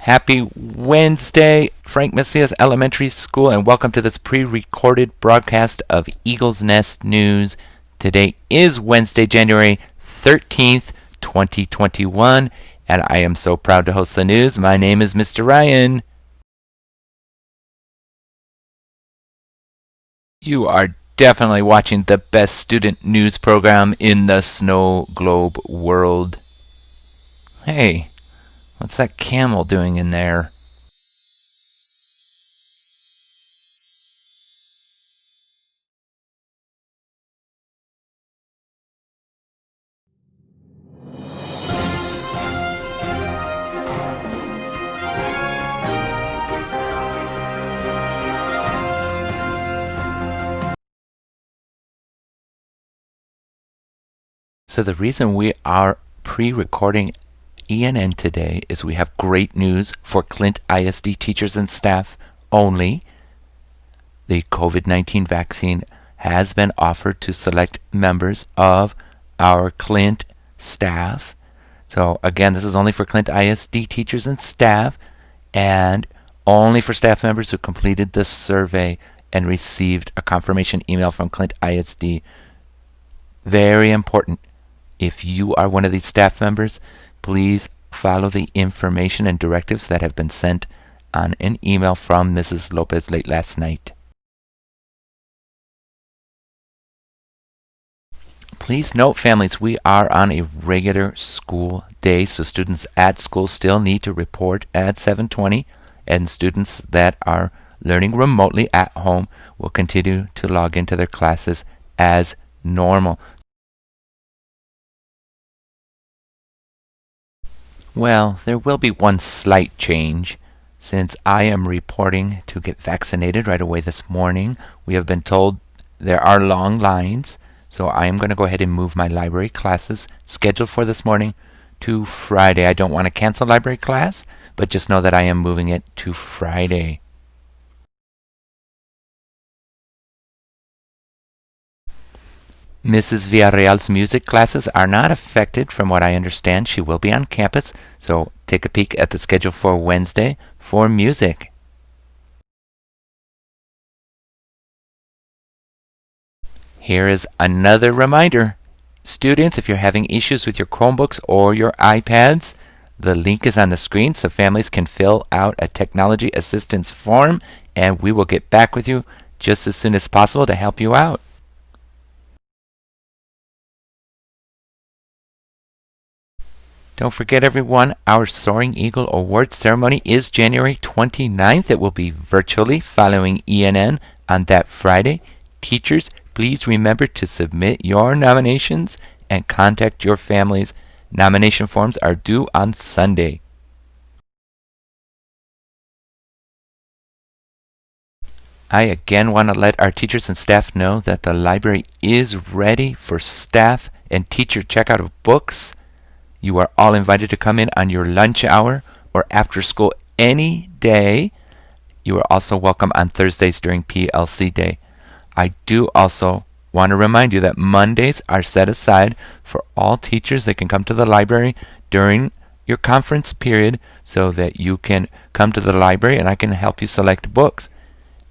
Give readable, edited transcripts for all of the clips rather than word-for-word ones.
Happy Wednesday, Frank Macias Elementary School, and welcome to this pre-recorded broadcast of Eagle's Nest News. Today is Wednesday, January 13th, 2021, and I am so proud to host the news. My name is Mr. Ryan. You are definitely watching the best student news program in the snow globe world. Hey, what's that camel doing in there? So the reason we are pre-recording ENN today is we have great news for Clint ISD teachers and staff only. The COVID-19 vaccine has been offered to select members of our Clint staff. So again, this is only for Clint ISD teachers and staff, and only for staff members who completed the survey and received a confirmation email from Clint ISD. Very important. If you are one of these staff members, please follow the information and directives that have been sent on an email from Mrs. Lopez late last night. Please note, families, we are on a regular school day, so students at school still need to report at 7:20, and students that are learning remotely at home will continue to log into their classes as normal. Well, there will be one slight change. Since I am reporting to get vaccinated right away this morning, we have been told there are long lines, so I am going to go ahead and move my library classes scheduled for this morning to Friday. I don't want to cancel library class, but just know that I am moving it to Friday. Mrs. Villarreal's music classes are not affected from what I understand. She will be on campus, so take a peek at the schedule for Wednesday for music. Here is another reminder. Students, if you're having issues with your Chromebooks or your iPads, the link is on the screen so families can fill out a technology assistance form, and we will get back with you just as soon as possible to help you out. Don't forget, everyone, our Soaring Eagle Awards ceremony is January 29th. It will be virtually following ENN on that Friday. Teachers, please remember to submit your nominations and contact your families. Nomination forms are due on Sunday. I again want to let our teachers and staff know that the library is ready for staff and teacher checkout of books. You are all invited to come in on your lunch hour or after school any day. You are also welcome on Thursdays during PLC Day. I do also want to remind you that Mondays are set aside for all teachers that can come to the library during your conference period so that you can come to the library and I can help you select books.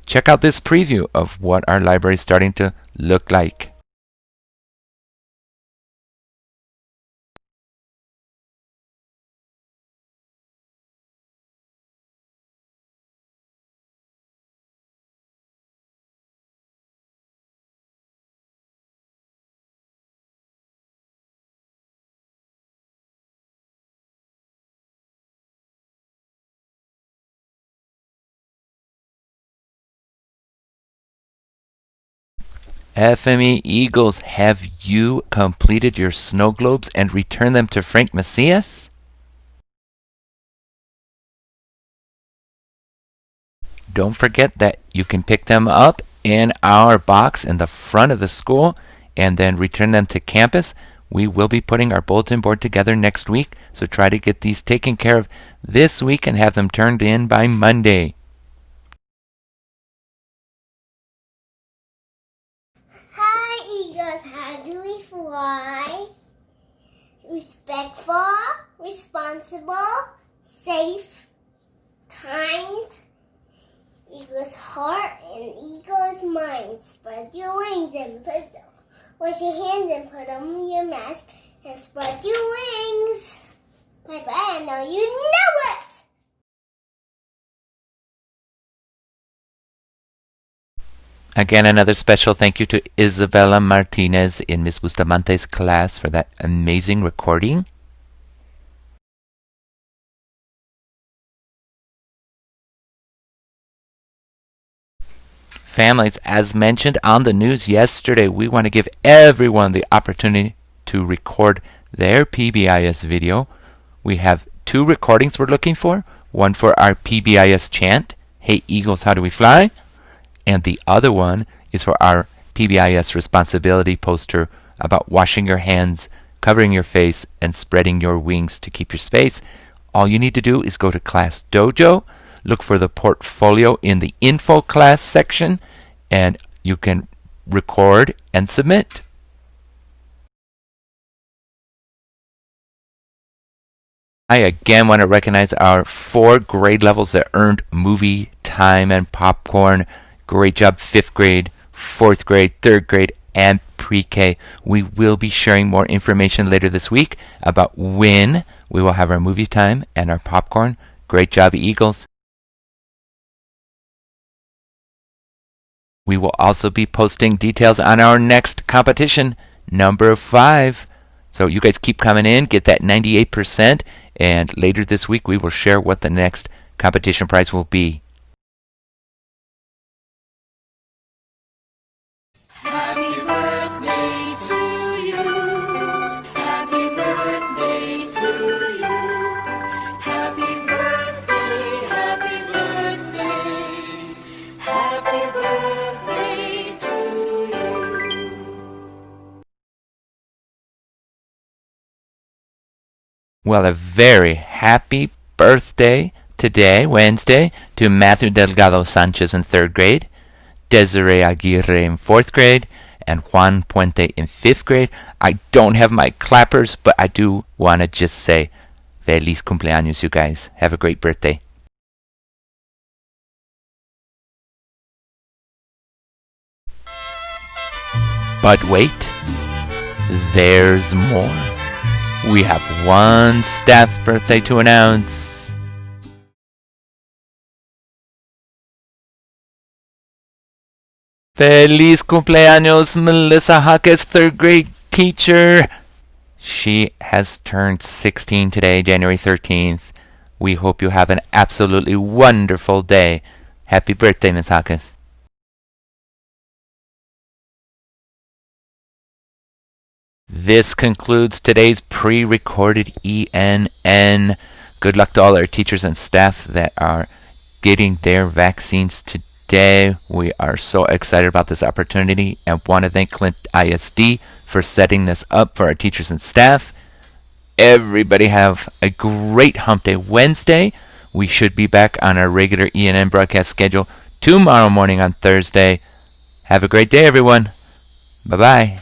Check out this preview of what our library is starting to look like. FME Eagles, have you completed your snow globes and returned them to Frank Macias? Don't forget that you can pick them up in our box in the front of the school and then return them to campus. We will be putting our bulletin board together next week, so try to get these taken care of this week and have them turned in by Monday. Hi, Eagles. How do we fly? Respectful, responsible, safe, hand equals heart, and equals mind. Spread your wings and wash your hands and put on your mask and spread your wings. Bye bye, I know you know it. Again, another special thank you to Isabella Martinez in Miss Bustamante's class for that amazing recording. Families, as mentioned on the news yesterday, we want to give everyone the opportunity to record their PBIS video. We have 2 recordings we're looking for. One for our PBIS chant, Hey Eagles, How Do We Fly? And the other one is for our PBIS responsibility poster about washing your hands, covering your face, and spreading your wings to keep your space. All you need to do is go to Class Dojo, look for the portfolio in the info class section, and you can record and submit. I again want to recognize our 4 grade levels that earned movie time and popcorn. Great job, 5th grade, 4th grade, 3rd grade, and pre-K. We will be sharing more information later this week about when we will have our movie time and our popcorn. Great job, Eagles. We will also be posting details on our next competition, number 5. So you guys keep coming in, get that 98%, and later this week we will share what the next competition prize will be. Happy birthday to you. Happy birthday to you. Happy birthday, happy birthday. Happy birthday to you. Well, a very happy birthday today, Wednesday, to Matthew Delgado Sanchez in 3rd grade, Desiree Aguirre in 4th grade, and Juan Puente in 5th grade. I don't have my clappers, but I do want to just say, Feliz cumpleaños, you guys. Have a great birthday. But wait, there's more. We have one staff birthday to announce. Feliz cumpleaños, Melissa Jaques, 3rd grade teacher. She has turned 16 today, January 13th. We hope you have an absolutely wonderful day. Happy birthday, Ms. Jaques. This concludes today's pre-recorded ENN. Good luck to all our teachers and staff that are getting their vaccines today. We are so excited about this opportunity and want to thank Clint ISD for setting this up for our teachers and staff. Everybody have a great Hump Day Wednesday. We should be back on our regular ENN broadcast schedule tomorrow morning on Thursday. Have a great day, everyone. Bye-bye.